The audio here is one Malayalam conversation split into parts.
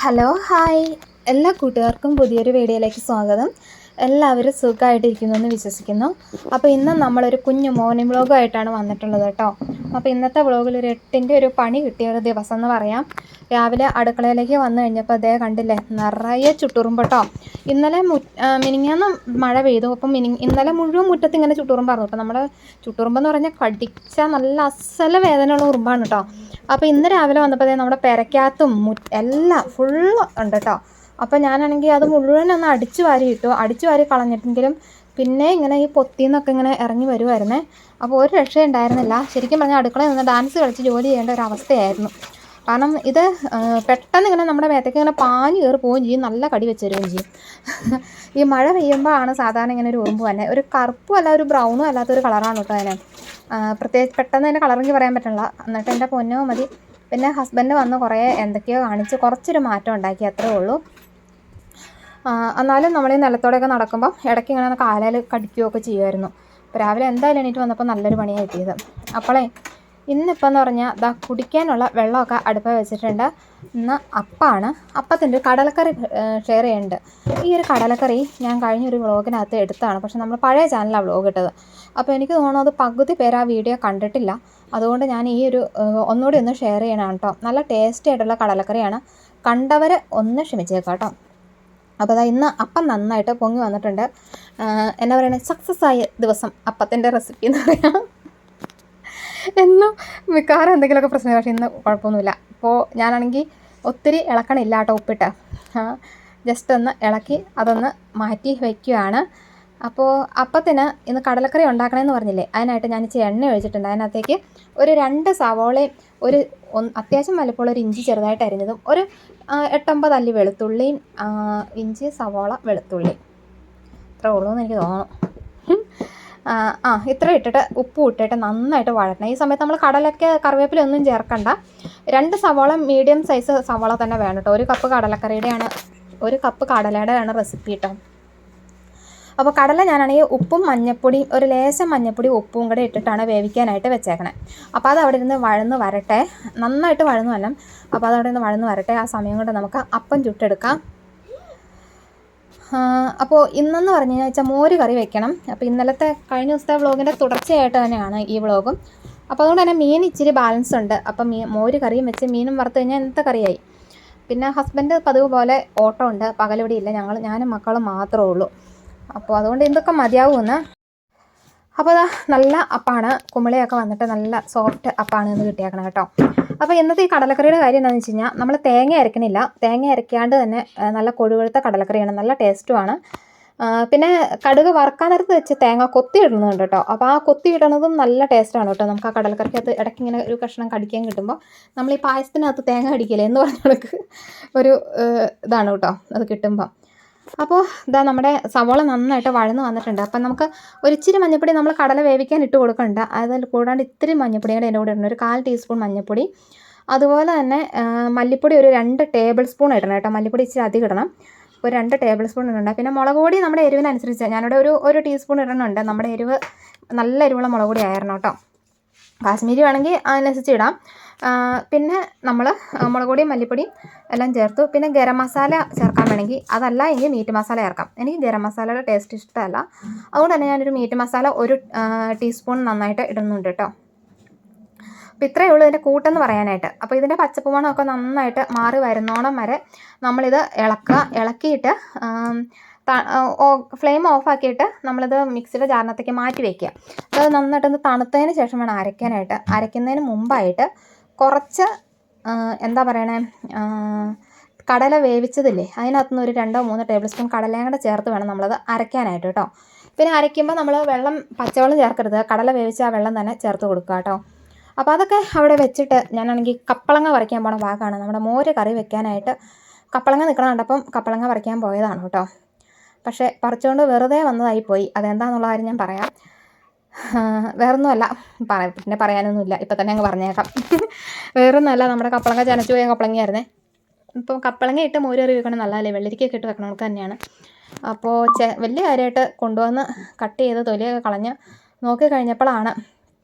ഹലോ ഹായ് എല്ലാ കൂട്ടുകാർക്കും പുതിയൊരു വീഡിയോയിലേക്ക് സ്വാഗതം. എല്ലാവരും സുഖമായിട്ടിരിക്കുന്നു എന്ന് വിശ്വസിക്കുന്നു. അപ്പോൾ ഇന്ന് നമ്മളൊരു കുഞ്ഞു മോർണിംഗ് വ്ളോഗായിട്ടാണ് വന്നിട്ടുള്ളത് കേട്ടോ. അപ്പോൾ ഇന്നത്തെ വ്ളോഗിൽ ഒരു 8ൻ്റെ ഒരു പണി കിട്ടിയ ഒരു ദിവസം എന്ന് പറയാം. രാവിലെ അടുക്കളയിലേക്ക് വന്നു കഴിഞ്ഞപ്പോൾ അതേ കണ്ടില്ലേ, നിറയെ ചുട്ടുറുമ്പട്ടോ. ഇന്നലെ മിനിങ്ങാന്ന് മഴ പെയ്തു. അപ്പം ഇന്നലെ മുഴുവൻ മുറ്റത്ത് ഇങ്ങനെ ചുട്ടുറുമ്പായിരുന്നു. അപ്പോൾ നമ്മുടെ ചുട്ടുറുമ്പെന്ന് പറഞ്ഞാൽ കടിച്ച നല്ല അസല വേദനയുള്ള ഉറുമ്പാണ് കേട്ടോ. അപ്പോൾ ഇന്ന് രാവിലെ വന്നപ്പോൾ നമ്മുടെ പെരക്കകത്തും എല്ലാം ഫുള്ള് ഉണ്ട് കേട്ടോ. അപ്പോൾ ഞാനാണെങ്കിൽ അത് മുഴുവനൊന്ന് അടിച്ചു വാരി ഇട്ടു. അടിച്ചു വാരി കളഞ്ഞിട്ടെങ്കിലും പിന്നെ ഇങ്ങനെ ഈ പൊത്തിന്നൊക്കെ ഇങ്ങനെ ഇറങ്ങി വരുമായിരുന്നേ. അപ്പോൾ ഒരു രക്ഷയുണ്ടായിരുന്നില്ല. ശരിക്കും പറഞ്ഞാൽ അടുക്കളയിൽ നിന്ന് ഡാൻസ് കളിച്ച് ജോലി ചെയ്യേണ്ട ഒരു അവസ്ഥയായിരുന്നു. കാരണം ഇത് പെട്ടെന്ന് ഇങ്ങനെ നമ്മുടെ മേത്തേക്ക് ഇങ്ങനെ പാഞ്ഞ് കയറി പോവുകയും ചെയ്യും, നല്ല കടി വെച്ച് തരുകയും ചെയ്യും. ഈ മഴ പെയ്യുമ്പോൾ ആണ് സാധാരണ ഇങ്ങനെ ഒരു ഉറുമ്പ് തന്നെ. ഒരു കറുപ്പും അല്ല ഒരു ബ്രൗണും അല്ലാത്തൊരു കളറാണ് കേട്ടോ അതിന്. പ്രത്യേകിച്ച് പെട്ടെന്ന് അതിൻ്റെ കളറെങ്കിൽ പറയാൻ പറ്റില്ല. എന്നിട്ട് എൻ്റെ പൊന്നോ മതി. പിന്നെ ഹസ്ബൻഡ് വന്ന് കുറേ എന്തൊക്കെയോ കാണിച്ച് കുറച്ചൊരു മാറ്റം ഉണ്ടാക്കി, അത്രേ ഉള്ളൂ. എന്നാലും നമ്മൾ ഈ നിലത്തോടെയൊക്കെ നടക്കുമ്പം ഇടയ്ക്ക് ഇങ്ങനെ കാലയിൽ കടിക്കുകയൊക്കെ ചെയ്യുമായിരുന്നു. അപ്പോൾ രാവിലെ എന്തായാലും എണീറ്റ് വന്നപ്പോൾ നല്ലൊരു പണിയാണ് കിട്ടിയത്. അപ്പോളേ ഇന്നിപ്പം എന്ന് പറഞ്ഞാൽ കുടിക്കാനുള്ള വെള്ളമൊക്കെ അടുപ്പ് വെച്ചിട്ടുണ്ട്. ഇന്ന് അപ്പമാണ്. അപ്പത്തിൻ്റെ കടലക്കറി ഷെയർ ചെയ്യുന്നുണ്ട്. ഈ ഒരു കടലക്കറി ഞാൻ കഴിഞ്ഞൊരു വ്ളോഗിനകത്ത് എടുത്താണ്, പക്ഷെ നമ്മൾ പഴയ ചാനലാണ് വ്ളോഗ് ഇട്ടത്. അപ്പോൾ എനിക്ക് തോന്നുന്നു അത് പകുതി പേര് ആ വീഡിയോ കണ്ടിട്ടില്ല. അതുകൊണ്ട് ഞാൻ ഈ ഒരു ഒന്നുകൂടി ഒന്ന് ഷെയർ ചെയ്യണം കേട്ടോ. നല്ല ടേസ്റ്റി ആയിട്ടുള്ള കടലക്കറിയാണ്. കണ്ടവർ ഒന്ന് ക്ഷമിച്ചേക്കാം കേട്ടോ. അപ്പോൾ അതാ ഇന്ന് അപ്പം നന്നായിട്ട് പൊങ്ങി വന്നിട്ടുണ്ട്. എന്താ പറയുക, സക്സസ് ആയ ദിവസം അപ്പത്തിൻ്റെ റെസിപ്പി എന്ന് പറയാം. എന്നും മിക്കവാറും എന്തെങ്കിലുമൊക്കെ പ്രശ്നം, പക്ഷേ ഇന്ന് കുഴപ്പമൊന്നുമില്ല. അപ്പോൾ ഞാനാണെങ്കിൽ ഒത്തിരി ഇളക്കണില്ല കേട്ടോ, ഉപ്പിട്ട് ജസ്റ്റ് ഒന്ന് ഇളക്കി അതൊന്ന് മാറ്റി വയ്ക്കുകയാണ്. അപ്പോൾ അപ്പത്തിന് ഇന്ന് കടലക്കറി ഉണ്ടാക്കണമെന്ന് പറഞ്ഞില്ലേ, അതിനായിട്ട് ഞാൻ ഇച്ചിരി എണ്ണ ഒഴിച്ചിട്ടുണ്ട്. അതിനകത്തേക്ക് ഒരു 2 സവോളയും അത്യാവശ്യം വലുപ്പമുള്ള ഒരു ഇഞ്ചി ചെറുതായിട്ട് അരിഞ്ഞതും ഒരു 8-9 അല്ലി വെളുത്തുള്ളിയും, ഇഞ്ചി സവോള വെളുത്തുള്ളി ഇത്രേ ഉള്ളൂ എന്ന് എനിക്ക് തോന്നുന്നു. ഇത്ര ഇട്ടിട്ട് ഉപ്പും ഇട്ടിട്ട് നന്നായിട്ട് വഴറ്റണം. ഈ സമയത്ത് നമ്മൾ കടലൊക്കെ കറിവേപ്പില ഒന്നും ചേർക്കണ്ട. 2 സവോള മീഡിയം സൈസ് സവോള തന്നെ വേണം കേട്ടോ. 1 കപ്പ് കടലക്കറിയുടെയാണ്, 1 കപ്പ് കടലയുടെയാണ് റെസിപ്പി കേട്ടോ. അപ്പോൾ കടല ഞാനാണെങ്കിൽ ഉപ്പും മഞ്ഞപ്പൊടിയും ഒരു ലേശം മഞ്ഞപ്പൊടിയും ഉപ്പും കൂടെ ഇട്ടിട്ടാണ് വേവിക്കാനായിട്ട് വെച്ചേക്കണേ. അപ്പോൾ അത് അവിടെ ഇരുന്ന് വഴന്ന് വരട്ടെ, നന്നായിട്ട് വഴന്നു വരണം. അപ്പോൾ അതവിടെ നിന്ന് വഴന്ന് വരട്ടെ. ആ സമയം കൊണ്ട് നമുക്ക് അപ്പം ചുട്ടെടുക്കാം. അപ്പോൾ ഇന്നെന്ന് പറഞ്ഞു കഴിഞ്ഞാൽ മോര് കറി വെക്കണം. അപ്പോൾ ഇന്നലത്തെ കഴിഞ്ഞ ദിവസത്തെ വ്ളോഗിൻ്റെ തുടർച്ചയായിട്ട് തന്നെയാണ് ഈ വ്ളോഗും. അപ്പോൾ അതുകൊണ്ട് തന്നെ മീൻ ഇച്ചിരി ബാലൻസ് ഉണ്ട്. അപ്പം മോര് കറിയും വെച്ച് മീനും വറുത്ത് കഴിഞ്ഞാൽ ഇന്നത്തെ കറിയായി. പിന്നെ ഹസ്ബൻഡ് പതിവ് പോലെ ഓട്ടം ഉണ്ട്, പകലിവിടെ ഇല്ല. ഞാനും മക്കളും മാത്രമേ ഉള്ളൂ. അപ്പോൾ അതുകൊണ്ട് എന്തൊക്കെ മതിയാവുമെന്ന്. അപ്പോൾ അതാ നല്ല അപ്പാണ്, കുമിളയൊക്കെ വന്നിട്ട് നല്ല സോഫ്റ്റ് അപ്പാണ് എന്ന് കിട്ടിയേക്കണം കേട്ടോ. അപ്പോൾ ഇന്നത്തെ ഈ കടലക്കറിയുടെ കാര്യം എന്താണെന്ന് വെച്ച് കഴിഞ്ഞാൽ നമ്മൾ തേങ്ങ അരക്കണില്ല. തേങ്ങ അരയ്ക്കാണ്ട് തന്നെ നല്ല കൊഴുകൊഴുത്ത കടലക്കറിയാണ്, നല്ല ടേസ്റ്റുമാണ്. പിന്നെ കടുക് വറുക്കാൻ നേരത്ത് വെച്ച് തേങ്ങ കൊത്തി ഇടുന്നുണ്ട് കേട്ടോ. അപ്പോൾ ആ കൊത്തി ഇടുന്നതും നല്ല ടേസ്റ്റാണ് കേട്ടോ. നമുക്ക് ആ കടലക്കറിക്കകത്ത് ഇടയ്ക്ക് ഇങ്ങനെ ഒരു കഷ്ണം കടിക്കാൻ കിട്ടുമ്പോൾ നമ്മൾ ഈ പായസത്തിനകത്ത് തേങ്ങ കടിക്കില്ലേ എന്ന് പറഞ്ഞ ഒരു ഇതാണ് കേട്ടോ അത് കിട്ടുമ്പോൾ. അപ്പോൾ ഇതാ നമ്മുടെ സവോള നന്നായിട്ട് വഴന്ന് വന്നിട്ടുണ്ട്. അപ്പം നമുക്ക് ഒരിച്ചിരി മഞ്ഞൾപ്പൊടി നമ്മൾ കടല വേവിക്കാൻ ഇട്ട് കൊടുക്കണ്ട. അതിൽ കൂടാണ്ട് ഇത്തിരി മഞ്ഞൾപ്പൊടി കൂടെ എൻ്റെ കൂടെ ഇടണം, ഒരു 1/4 ടീസ്പൂൺ മഞ്ഞൾപ്പൊടി. അതുപോലെ തന്നെ മല്ലിപ്പൊടി ഒരു 2 ടേബിൾ സ്പൂൺ ഇടണം കേട്ടോ. മല്ലിപ്പൊടി ഇച്ചിരി അധികം ഇടണം, ഒരു 2 ടേബിൾ സ്പൂൺ ഇടണം. പിന്നെ മുളക് പൊടി നമ്മുടെ എരിവിനനുസരിച്ച് ഞാനിവിടെ ഒരു ടീസ്പൂൺ ഇടണുണ്ട്. നമ്മുടെ എരിവ് നല്ല എരിവുള്ള മുളക് പൊടി ആയിരുന്നു കേട്ടോ. കാശ്മീരി വേണമെങ്കിൽ അതിനനുസരിച്ച് ഇടാം. പിന്നെ നമ്മൾ മുളക് പൊടിയും മല്ലിപ്പൊടിയും എല്ലാം ചേർത്തു. പിന്നെ ഗരം മസാല ചേർക്കാൻ വേണമെങ്കിൽ, അതല്ല എങ്കിൽ മീറ്റ് മസാല ചേർക്കാം. എനിക്ക് ഗരം മസാലയുടെ ടേസ്റ്റ് ഇഷ്ടമല്ല, അതുകൊണ്ട് തന്നെ ഞാനൊരു മീറ്റ് മസാല 1 ടീസ്പൂൺ നന്നായിട്ട് ഇടുന്നുണ്ട് കേട്ടോ. അപ്പോൾ ഇത്രയേ ഉള്ളൂ ഇതിൻ്റെ കൂട്ടെന്ന് പറയാനായിട്ട്. അപ്പോൾ ഇതിൻ്റെ പച്ചപ്പുമണമൊക്കെ നന്നായിട്ട് മാറി വരുന്നോണം വരെ നമ്മളിത് ഇളക്കിയിട്ട് ഫ്ലെയിം ഓഫാക്കിയിട്ട് നമ്മളിത് മിക്സിയുടെ ജാറിനകത്തേക്ക് മാറ്റി വയ്ക്കുക. അത് നന്നായിട്ടൊന്ന് തണുത്തതിന് ശേഷം വേണം അരയ്ക്കാനായിട്ട്. അരയ്ക്കുന്നതിന് മുമ്പായിട്ട് കുറച്ച് എന്താ പറയണേ, കടല വേവിച്ചതില്ലേ അതിനകത്തുനിന്ന് ഒരു 2-3 ടേബിൾ സ്പൂൺ കടലയും കൂടെ ചേർത്ത് വേണം നമ്മളത് അരയ്ക്കാനായിട്ട് കേട്ടോ. പിന്നെ അരയ്ക്കുമ്പോൾ നമ്മൾ പച്ചവെള്ളം ചേർക്കരുത്, കടല വേവിച്ച ആ വെള്ളം തന്നെ ചേർത്ത് കൊടുക്കുക കേട്ടോ. അപ്പോൾ അതൊക്കെ അവിടെ വെച്ചിട്ട് ഞാനാണെങ്കിൽ കപ്പളങ്ങ പറിക്കാൻ പോണ ഭാഗമാണ്. നമ്മുടെ മോര് കറി വെക്കാനായിട്ട് കപ്പളങ്ങ നിൽക്കണം കണ്ടപ്പം കപ്പളങ്ങ പറിക്കാൻ പോയതാണ് കേട്ടോ. പക്ഷേ പറിച്ചുകൊണ്ട് വെറുതെ വന്നതായിപ്പോയി. അതെന്താണെന്നുള്ള കാര്യം ഞാൻ പറയാം. വേറൊന്നുമല്ല, പിന്നെ പറയാനൊന്നുമില്ല, ഇപ്പം തന്നെ അങ്ങ് പറഞ്ഞേക്കാം. വേറൊന്നുമല്ല, നമ്മുടെ കപ്പളങ്ങ ചനച്ചു പോയ കപ്പളങ്ങയായിരുന്നേ. ഇപ്പം കപ്പളങ്ങ ഇട്ട് മോര് കറി വെക്കണം നല്ലതല്ലേ, വെള്ളരിക്കൊക്കെ ഇട്ട് വെക്കണം നമുക്ക് തന്നെയാണ്. അപ്പോൾ വലിയ കാര്യമായിട്ട് കൊണ്ടുവന്ന് കട്ട് ചെയ്ത് തൊലിയൊക്കെ കളഞ്ഞ് നോക്കി കഴിഞ്ഞപ്പോഴാണ്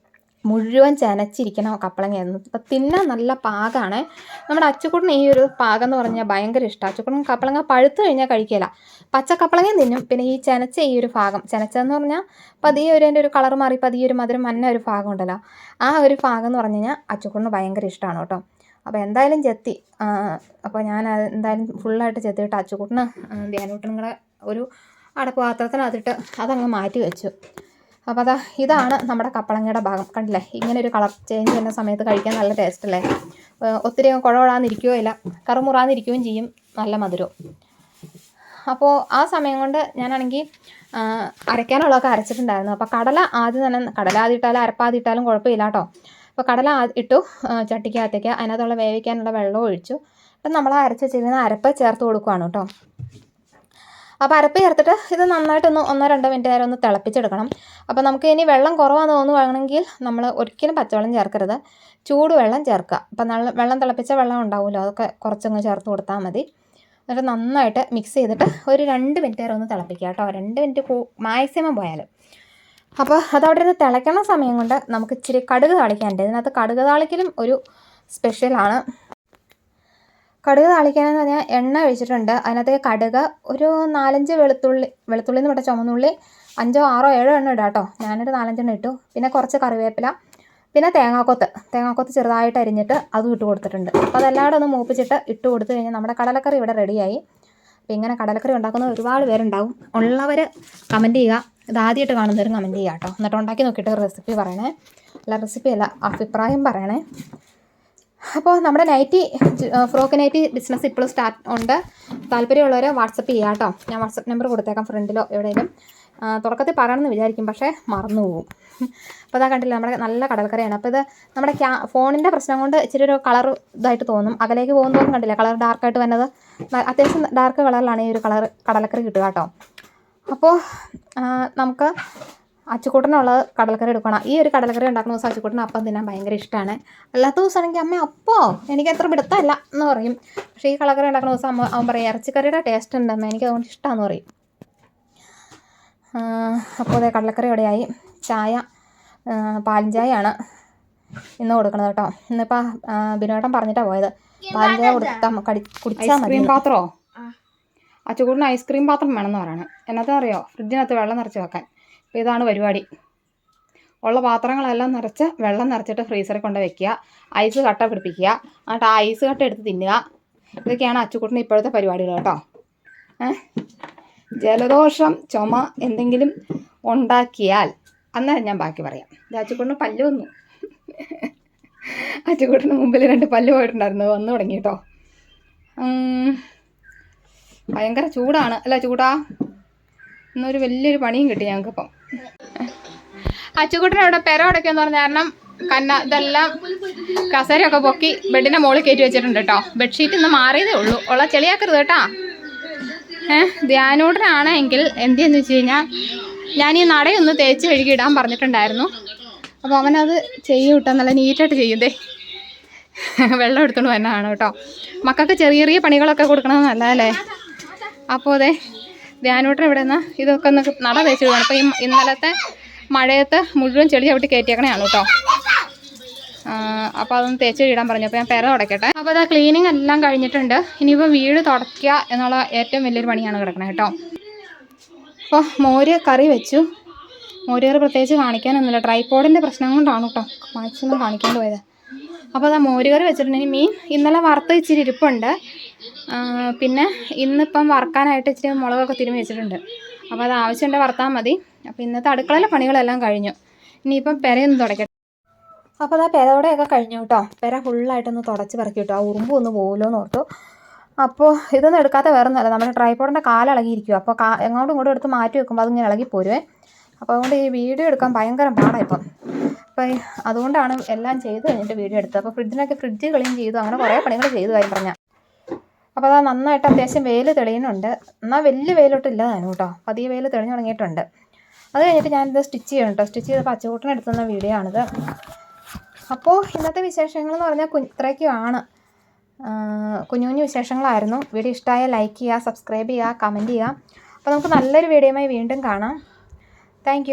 മുഴുവൻ ചെനച്ചിരിക്കണം കപ്പളങ്ങയായിരുന്നു. അപ്പോൾ തിന്നാൻ നല്ല പാകമാണ്. നമ്മുടെ അച്ചുക്കുട്ടന് ഈ ഒരു പാകം എന്ന് പറഞ്ഞാൽ ഭയങ്കര ഇഷ്ടമാണ്. അച്ചുക്കുട്ടൻ കപ്പളങ്ങ പഴുത്ത് കഴിഞ്ഞാൽ കഴിക്കില്ല, പച്ചക്കപ്പളങ്ങയും തിന്നും. പിന്നെ ഈ ചെനച്ച ഈ ഒരു ഭാഗം, ചെനച്ചെന്ന് പറഞ്ഞാൽ പതിയെ അതിൻ്റെ ഒരു കളർ മാറി പതിയെ ഒരു മധുരം മഞ്ഞ ഒരു ഭാഗം ഉണ്ടല്ലോ, ആ ഒരു ഭാഗം എന്ന് പറഞ്ഞു കഴിഞ്ഞാൽ അച്ചുക്കുട്ടന് ഭയങ്കര ഇഷ്ടമാണ് കേട്ടോ. അപ്പോൾ എന്തായാലും ചെത്തി. അപ്പോൾ ഞാൻ എന്തായാലും ഫുള്ളായിട്ട് ചെത്തിയിട്ട് അച്ചുക്കുട്ടന് ധ്യാനൂട്ടനും കൂടെ ഒരു അടപ്പ് പാത്രത്തിനകത്തിട്ട് അതങ്ങ് മാറ്റി വെച്ചു. അപ്പോൾ അതാ ഇതാണ് നമ്മുടെ കപ്പളങ്ങയുടെ ഭാഗം. കണ്ടില്ലേ, ഇങ്ങനെ ഒരു കളർ ചേഞ്ച് ചെയ്യുന്ന സമയത്ത് കഴിക്കാൻ നല്ല ടേസ്റ്റ് അല്ലേ. ഒത്തിരി കുഴവഴാന്നിരിക്കുകയോ ഇല്ല, കറുമുറാന്നിരിക്കുകയും ചെയ്യും, നല്ല മധുരവും. അപ്പോൾ ആ സമയം കൊണ്ട് ഞാനാണെങ്കിൽ അരയ്ക്കാനുള്ളതൊക്കെ അരച്ചിട്ടുണ്ടായിരുന്നു. അപ്പോൾ കടല ആദ്യം തന്നെ, കടല ആദ്യം ഇട്ടാലും അരപ്പാദ്യം കുഴപ്പമില്ല കേട്ടോ. അപ്പോൾ കടല ഇട്ടു ചട്ടിക്കകത്തേക്ക്, അതിനകത്തുള്ള വേവിക്കാനുള്ള വെള്ളം ഒഴിച്ചു. അപ്പം നമ്മൾ അരച്ച് വെച്ചിരുന്ന അരപ്പ് ചേർത്ത് കൊടുക്കുകയാണ് കേട്ടോ. അപ്പോൾ അരപ്പ് ചേർത്തിട്ട് ഇത് നന്നായിട്ടൊന്ന് 1-2 മിനിറ്റ് നേരം ഒന്ന് തിളപ്പിച്ചെടുക്കണം. അപ്പോൾ നമുക്ക് ഇനി വെള്ളം കുറവാണെന്ന് തോന്നുവാണെങ്കിൽ നമ്മൾ ഒരിക്കലും പച്ചവെള്ളം ചേർക്കരുത്, ചൂടുവെള്ളം ചേർക്കുക. അപ്പം വെള്ളം തിളപ്പിച്ച വെള്ളം ഉണ്ടാവുമല്ലോ, അതൊക്കെ കുറച്ചങ്ങ് ചേർത്ത് കൊടുത്താൽ മതി. എന്നിട്ട് നന്നായിട്ട് മിക്സ് ചെയ്തിട്ട് ഒരു 2 മിനിറ്റ് നേരം ഒന്ന് തിളപ്പിക്കുക കേട്ടോ. 2 മിനിറ്റ് മാക്സിമം പോയാൽ. അപ്പോൾ അതവിടെ നിന്ന് തിളയ്ക്കണ സമയം കൊണ്ട് നമുക്ക് ഇച്ചിരി കടുക് താളിക്കാനുണ്ട്. ഇതിനകത്ത് കടുക് താളിക്കലും ഒരു സ്പെഷ്യലാണ്. കടുക് താളിക്കാനെന്ന് പറഞ്ഞാൽ എണ്ണ ഒഴിച്ചിട്ടുണ്ട്. അതിനകത്ത് കടുക് ഒരു 4-5 വെളുത്തുള്ളി എന്ന് പറഞ്ഞാൽ ചുമന്നുള്ളി 5, 6, 7 എണ്ണം ഇടാം കേട്ടോ. ഞാനൊരു 4-5 എണ്ണം ഇട്ടു. പിന്നെ കുറച്ച് കറിവേപ്പില, പിന്നെ തേങ്ങാക്കൊത്ത് ചെറുതായിട്ട് അരിഞ്ഞിട്ട് അതും ഇട്ട് കൊടുത്തിട്ടുണ്ട്. അപ്പോൾ അതെല്ലാവരും ഒന്ന് മൂപ്പിച്ചിട്ട് ഇട്ട് കൊടുത്തു കഴിഞ്ഞാൽ നമ്മുടെ കടലക്കറി ഇവിടെ റെഡിയായി. അപ്പോൾ ഇങ്ങനെ കടലക്കറി ഉണ്ടാക്കുന്ന ഒരുപാട് പേരുണ്ടാവും. ഉള്ളവർ കമൻറ്റ് ചെയ്യുക, ഇതാദ്യമായിട്ട് കാണുന്നവർ കമൻറ്റ് ചെയ്യുക കേട്ടോ. എന്നിട്ട് ഉണ്ടാക്കി നോക്കിയിട്ട് റെസിപ്പി പറയണേ. റെസിപ്പിയല്ല, അഭിപ്രായം പറയണേ. അപ്പോൾ നമ്മുടെ ഫ്രോക്ക് നൈറ്റി ബിസിനസ് ഇപ്പോഴും സ്റ്റാർട്ട് ഉണ്ട്. താല്പര്യമുള്ളവർ വാട്സപ്പ് ചെയ്യുക കേട്ടോ. ഞാൻ വാട്സപ്പ് നമ്പർ കൊടുത്തേക്കാം, ഫ്രണ്ടിലോ എവിടെയെങ്കിലും. തുടക്കത്തിൽ പറയണമെന്ന് വിചാരിക്കും, പക്ഷേ മറന്നു പോകും. അപ്പോൾ അതാ കണ്ടില്ല, നമ്മുടെ നല്ല കടൽക്കറിയാണ്. അപ്പോൾ ഇത് നമ്മുടെ ഫോണിൻ്റെ പ്രശ്നം കൊണ്ട് ഇച്ചിരി ഒരു കളർ ഇതായിട്ട് തോന്നും. അകലേക്ക് പോകുമ്പോൾ കണ്ടില്ല കളർ ഡാർക്കായിട്ട് വന്നത്. അത്യാവശ്യം ഡാർക്ക് കളറിലാണ് ഈ ഒരു കടലക്കറി കിട്ടുക കേട്ടോ. അപ്പോൾ നമുക്ക് അച്ചുകൂട്ടനുള്ളത് കടലക്കറി എടുക്കണം. ഈ ഒരു കടലക്കറി ഉണ്ടാക്കുന്ന ദിവസം അച്ചുകൂട്ടന് അപ്പം തിന്നാൻ ഭയങ്കര ഇഷ്ടമാണ്. അല്ലാത്ത ദിവസമാണെങ്കിൽ അമ്മ അപ്പോ എനിക്ക് അത്ര പിടുത്തമല്ല എന്ന് പറയും. പക്ഷേ ഈ കടലക്കറി ഉണ്ടാക്കുന്ന ദിവസം അവൻ പറയും ഇറച്ചിക്കറിയുടെ ടേസ്റ്റ് ഉണ്ടെന്ന്, എനിക്ക് അതുകൊണ്ട് ഇഷ്ടമാണെന്ന് പറയും. അപ്പോൾ അതേ കടലക്കറി ഇവിടെയായി. ചായ പാലും ചായയാണ് ഇന്ന് കൊടുക്കണത് കേട്ടോ. ഇന്നിപ്പോൾ ബിനോട്ടൻ പറഞ്ഞിട്ടാണ് പോയത്, പാലും ചായ കുടിച്ചാൽ മതി. പാത്രമോ അച്ചുകൂട്ടിന് ഐസ്ക്രീം പാത്രം വേണമെന്ന് പറയണം. എന്നത്തെ അറിയോ, ഫ്രിഡ്ജിനകത്ത് വെള്ളം നിറച്ച് വെക്കാൻ. അപ്പോൾ ഇതാണ് പരിപാടി. ഉള്ള പാത്രങ്ങളെല്ലാം നിറച്ച് വെള്ളം നിറച്ചിട്ട് ഫ്രീസറിൽ കൊണ്ട് വെക്കുക, ഐസ് കട്ട പിടിപ്പിക്കുക, എന്നിട്ട് ആ ഐസ് കട്ട എടുത്ത് തിന്നുക. ഇതൊക്കെയാണ് അച്ചുകൂട്ടിന് ഇപ്പോഴത്തെ പരിപാടികൾ കേട്ടോ. ജലദോഷം ചുമ എന്തെങ്കിലും ഉണ്ടാക്കിയാൽ അന്നേരം ഞാൻ ബാക്കി പറയാം. അച്ചുകൂട്ടിന് പല്ല് വന്നു. അച്ചുകൂട്ടിന് മുമ്പിൽ 2 പല്ല് പോയിട്ടുണ്ടായിരുന്നു, വന്നു തുടങ്ങി കേട്ടോ. ഭയങ്കര ചൂടാണ് അല്ല ചൂടാ. ഇന്നൊരു വലിയൊരു പണിയും കിട്ടി ഞങ്ങൾക്കിപ്പം. അച്ചുകൂട്ടൻ അവിടെ പെര ഉടയ്ക്കെന്ന് പറഞ്ഞ കാരണം ഇതെല്ലാം കസേരയൊക്കെ പൊക്കി ബെഡിൻ്റെ മുകളിൽ കയറ്റി വെച്ചിട്ടുണ്ട് കേട്ടോ. ബെഡ്ഷീറ്റ് ഇന്ന് മാറിയതേ ഉള്ളൂ, ഉള്ള ചെളിയാക്കരുത് കേട്ടോ. ധ്യാനൂടനാണെങ്കിൽ എന്തെന്ന് വെച്ച് കഴിഞ്ഞാൽ ഞാൻ ഈ നടയൊന്ന് തേച്ച് കഴുകി ഇടാൻ പറഞ്ഞിട്ടുണ്ടായിരുന്നു. അപ്പോൾ അവനത് ചെയ്യും കേട്ടോ, നല്ല നീറ്റായിട്ട് ചെയ്യുന്നേ. വെള്ളം എടുത്തുകൊണ്ട് തന്നെയാണ് കേട്ടോ. മക്കൾക്ക് ചെറിയ ചെറിയ പണികളൊക്കെ കൊടുക്കണമെന്ന് നല്ലതല്ലേ. അപ്പോൾ അതെ ധ്യാനൂട്ടൻ ഇവിടെ നിന്ന് ഇതൊക്കെ ഒന്ന് നട തേച്ച് വിടുകയാണ്. അപ്പോൾ ഈ ഇന്നലത്തെ മഴയത്ത് മുഴുവൻ ചെടി ചവിട്ടി കയറ്റിയേക്കണയാണ് കേട്ടോ. അപ്പോൾ അതൊന്ന് തേച്ച് ഇടാൻ പറഞ്ഞു. അപ്പോൾ ഞാൻ പെര തുടക്കട്ടെ. അപ്പോൾ അത് ക്ലീനിങ് എല്ലാം കഴിഞ്ഞിട്ടുണ്ട്. ഇനിയിപ്പോൾ വീട് തുടയ്ക്കുക എന്നുള്ള ഏറ്റവും വലിയൊരു പണിയാണ് കിടക്കണത് കേട്ടോ. അപ്പോൾ മോര് കറി വെച്ചു. മോര് കറി പ്രത്യേകിച്ച് കാണിക്കാനൊന്നുമില്ല, ട്രൈപോഡിൻ്റെ പ്രശ്നം കൊണ്ടാണ് കേട്ടോ മാക്സിമം കാണിക്കാൻ പോയത്. അപ്പോൾ അതാ മോര് കറി വെച്ചിട്ടുണ്ടെങ്കിൽ മീൻ ഇന്നലെ വറുത്ത് ഇച്ചിരി ഇരിപ്പുണ്ട്. പിന്നെ ഇന്നിപ്പം വറുക്കാനായിട്ട് ഇച്ചിരി മുളകൊക്കെ തിരുമ്മി വെച്ചിട്ടുണ്ട്. അപ്പോൾ അത് ആവശ്യമുണ്ടെങ്കിൽ വറുത്താൽ മതി. അപ്പോൾ ഇന്നത്തെ അടുക്കളയിലെ പണികളെല്ലാം കഴിഞ്ഞു. ഇനിയിപ്പം പെരയൊന്ന് തുടയ്ക്കട്ടെ. അപ്പോൾ അതാ പെരയോടെയൊക്കെ കഴിഞ്ഞു കേട്ടോ. പെര ഫുള്ളായിട്ടൊന്ന് തുടച്ച് പറക്കി കേട്ടോ. ആ ഉറുമ്പ് ഒന്ന് പോകുമല്ലോ എന്ന് ഓർത്തു. അപ്പോൾ ഇതൊന്നും എടുക്കാത്ത വേറെ ഒന്നുമല്ല, നമ്മുടെ ട്രൈപോഡിൻ്റെ കാലിളകിയിരിക്കും. അപ്പോൾ എങ്ങോട്ടും ഇങ്ങോട്ടും എടുത്ത് മാറ്റി വെക്കുമ്പോൾ അതിങ്ങനെ ഇളകിപ്പോരുവേ. അപ്പോൾ അതുകൊണ്ട് ഈ വീഡിയോ എടുക്കാൻ ഭയങ്കര പാടാണ് ഇപ്പം. അപ്പോൾ അതുകൊണ്ടാണ് എല്ലാം ചെയ്ത് കഴിഞ്ഞിട്ട് വീഡിയോ എടുത്തത്. അപ്പോൾ ഫ്രിഡ്ജ് ക്ലീൻ ചെയ്തു, അങ്ങനെ കുറേ പണികൾ ചെയ്തു കാര്യം പറഞ്ഞാൽ. അപ്പോൾ അത് നന്നായിട്ട് അത്യാവശ്യം വെയിൽ തെളിയുന്നുണ്ട്. എന്നാൽ വലിയ വെയിലോട്ടില്ല താനും കേട്ടോ, പതിയെ വെയിൽ തെളിഞ്ഞു തുടങ്ങിയിട്ടുണ്ട്. അത് കഴിഞ്ഞിട്ട് ഞാനിത് സ്റ്റിച്ച് ചെയ്യണം കേട്ടോ. സ്റ്റിച്ച് ചെയ്ത് അച്ചുകൂട്ടനെ എടുത്തുന്ന വീഡിയോ ആണിത്. അപ്പോൾ ഇന്നത്തെ വിശേഷങ്ങൾ എന്ന് പറഞ്ഞാൽ ഇത്രയൊക്കെയാണ്. കുഞ്ഞു കുഞ്ഞു വിശേഷങ്ങളായിരുന്നു. വീഡിയോ ഇഷ്ടമായ ലൈക്ക് ചെയ്യുക, സബ്സ്ക്രൈബ് ചെയ്യുക, കമൻറ്റ് ചെയ്യുക. അപ്പോൾ നമുക്ക് നല്ലൊരു വീഡിയോയുമായി വീണ്ടും കാണാം. താങ്ക്